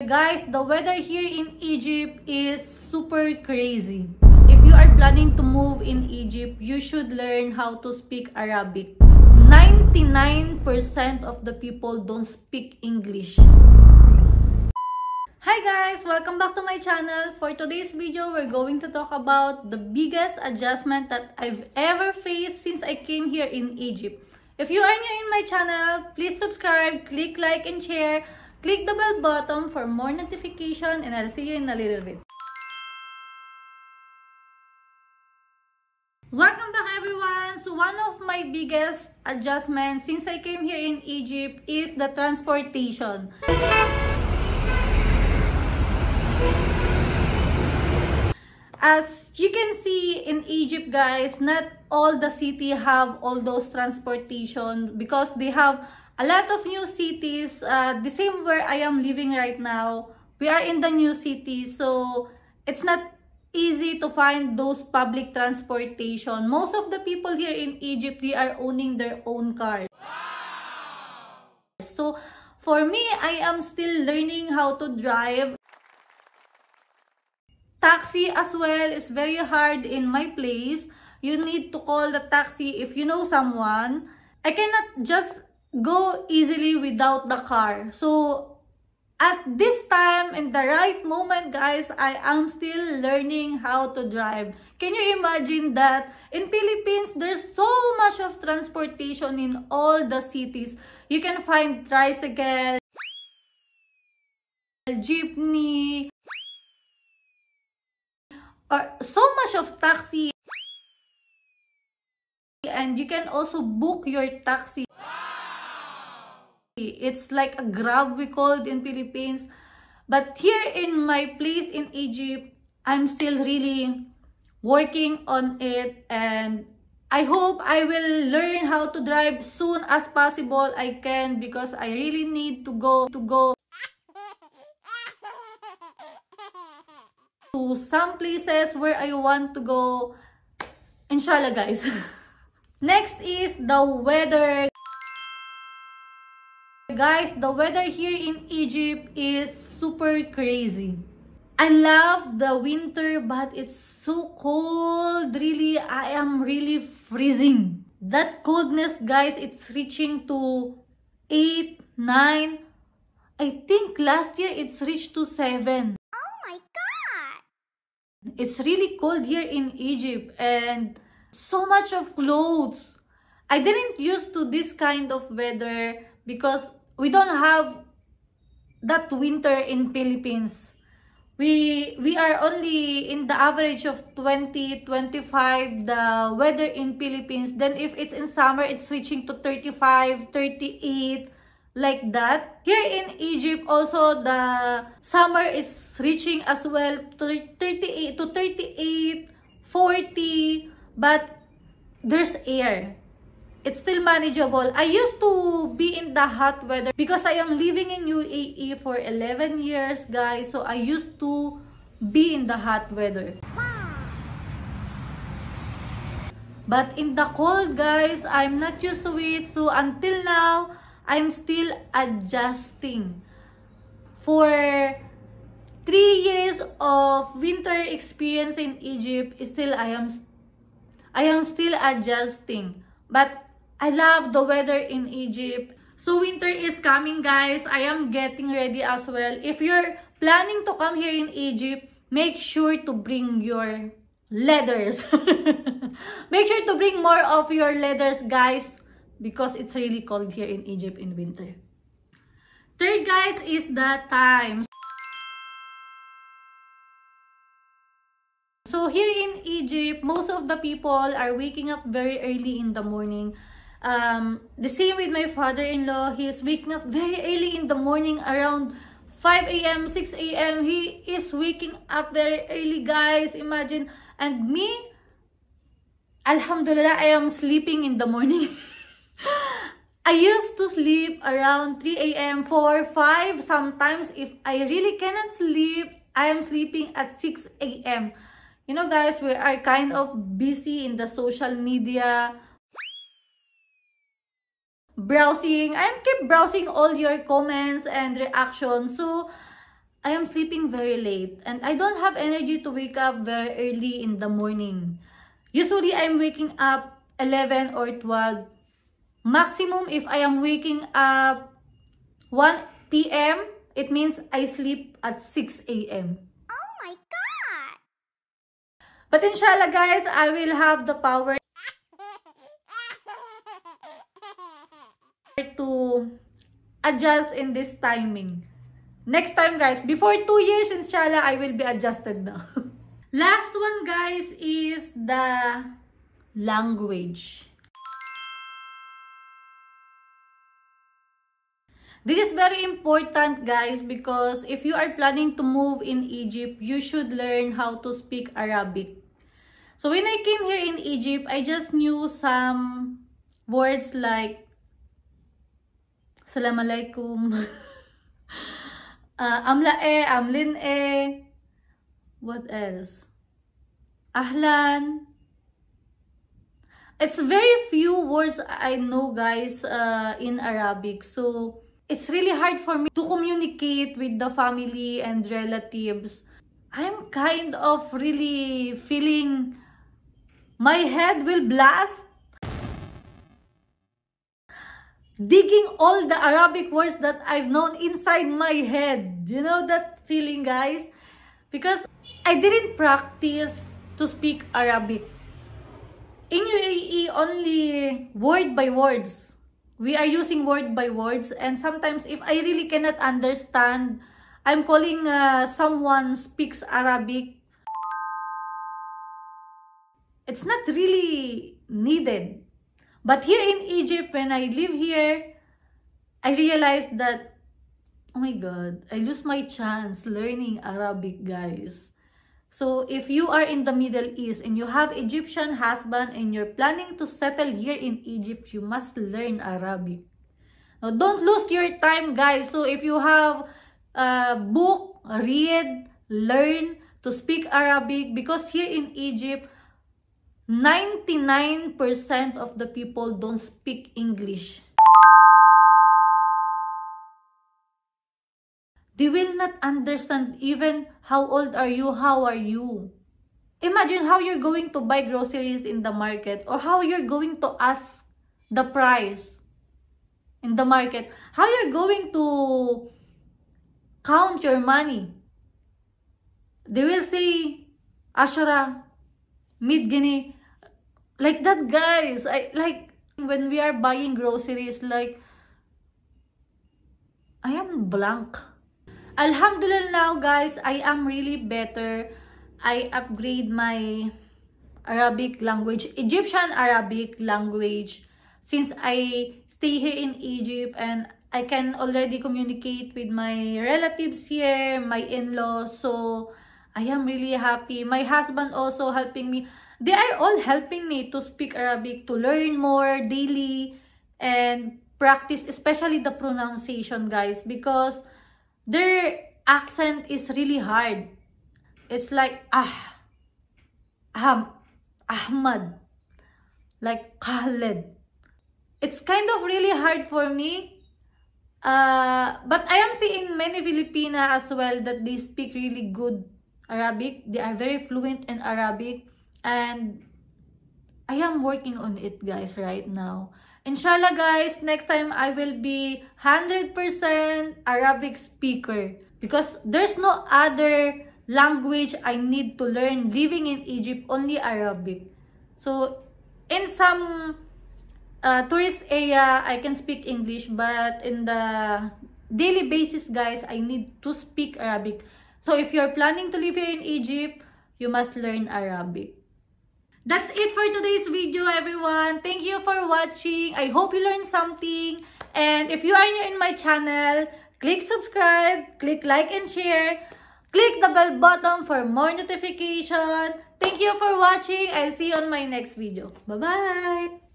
Guys, the weather here in Egypt is super crazy. If you are planning to move in Egypt, you should learn how to speak Arabic. 99% of the people don't speak English. Hi guys! Welcome back to my channel. For today's video, we're going to talk about the biggest adjustment that I've ever faced since I came here in Egypt. If you are new in my channel, please subscribe, click like and share. Click the bell button for more notification, and I'll see you in a little bit. Welcome back everyone! So one of my biggest adjustments since I came here in Egypt is the transportation. As you can see in Egypt guys, not all the city have all those transportation because they have a lot of new cities, the same where I am living right now. We are in the new city, so it's not easy to find those public transportation. Most of the people here in Egypt, they are owning their own cars. So for me, I am still learning how to drive. Taxi as well is very hard in my place. You need to call the taxi if you know someone. I cannot just go easily without the car. So at this time, in the right moment guys, I am still learning how to drive. Can you imagine that in Philippines there's so much of transportation in all the cities? You can find tricycle, jeepney, or so much of taxi, and you can also book your taxi. It's like a Grab we called in Philippines. But here in my place in Egypt, I'm still really working on it, and I hope I will learn how to drive soon as possible I can, because I really need to go to some places where I want to go. Inshallah guys. Next is the weather. Guys, the weather here in Egypt is super crazy. I love the winter, but it's so cold. Really, I am really freezing. That coldness, guys, it's reaching to 8, 9. I think last year it's reached to 7. Oh my god! It's really cold here in Egypt, and so much of clothes. I didn't used to this kind of weather because we don't have that winter in Philippines. We are only in the average of 20, 25 the weather in Philippines. Then if it's in summer, it's reaching to 35, 38, like that. Here in Egypt also, the summer is reaching as well to 38 to 38, 40, but there's air. It's still manageable. I used to be in the hot weather because I am living in UAE for 11 years, guys. So I used to be in the hot weather. But in the cold, guys, I'm not used to it. So until now, I'm still adjusting. For 3 years of winter experience in Egypt, still I am still adjusting. But I love the weather in Egypt. So winter is coming guys. I am getting ready as well. If you're planning to come here in Egypt, make sure to bring your leathers. Make sure to bring more of your leathers guys, because it's really cold here in Egypt in winter. Third guys is the time. So here in Egypt, most of the people are waking up very early in the morning. The same with my father-in-law. He is waking up very early in the morning, around 5 a.m., 6 a.m. He is waking up very early, guys. Imagine. And me, alhamdulillah, I am sleeping in the morning. I used to sleep around 3 a.m., 4, 5. Sometimes if I really cannot sleep, I am sleeping at 6 a.m. You know guys, we are kind of busy in the social media, browsing. I keep browsing all your comments and reactions. So I am sleeping very late and I don't have energy to wake up very early in the morning. Usually, I'm waking up 11 or 12. Maximum, if I am waking up 1 p.m., it means I sleep at 6 a.m. Oh my god! But inshallah, guys, I will have the power to adjust in this timing. Next time, guys, before 2 years, inshallah, I will be adjusted now. Last one, guys, is the language. This is very important, guys, because if you are planning to move in Egypt, you should learn how to speak Arabic. So when I came here in Egypt, I just knew some words like Assalamu alaikum, amlae, amline, what else? Ahlan. It's very few words I know, guys, in Arabic. So it's really hard for me to communicate with the family and relatives. I'm kind of really feeling my head will blast. Digging all the Arabic words that I've known inside my head. You know that feeling, guys? Because I didn't practice to speak Arabic. In UAE, only word by words. We are using word by words. And sometimes if I really cannot understand, I'm calling someone speaks Arabic. It's not really needed. But here in Egypt, when I live here, I realized that, oh my God, I lose my chance learning Arabic, guys. So if you are in the Middle East and you have Egyptian husband and you're planning to settle here in Egypt, you must learn Arabic. Now, don't lose your time, guys. So if you have a book, read, learn to speak Arabic, because here in Egypt, 99% of the people don't speak English. They will not understand even how old are you, how are you. Imagine how you're going to buy groceries in the market or how you're going to ask the price in the market. How you're going to count your money. They will say, Ashara, mid-guinea. Like that, guys. Like when we are buying groceries, like I am blank. Alhamdulillah now, guys, I am really better. I upgrade my Arabic language, Egyptian Arabic language, since I stay here in Egypt and I can already communicate with my relatives here, my in-laws. So I am really happy. My husband also helping me. They are all helping me to speak Arabic, to learn more daily and practice, especially the pronunciation, guys, because their accent is really hard. It's like Ahmad, like Khaled. It's kind of really hard for me. But I am seeing many Filipina as well that they speak really good Arabic. They are very fluent in Arabic. And I am working on it, guys, right now. Inshallah, guys, next time I will be 100% Arabic speaker. Because there's no other language I need to learn living in Egypt, only Arabic. So, in some tourist area, I can speak English. But in the daily basis, guys, I need to speak Arabic. So, if you're planning to live here in Egypt, you must learn Arabic. That's it for today's video, everyone. Thank you for watching. I hope you learned something. And if you are new in my channel, click subscribe, click like and share. Click the bell button for more notification. Thank you for watching. I'll see you on my next video. Bye-bye.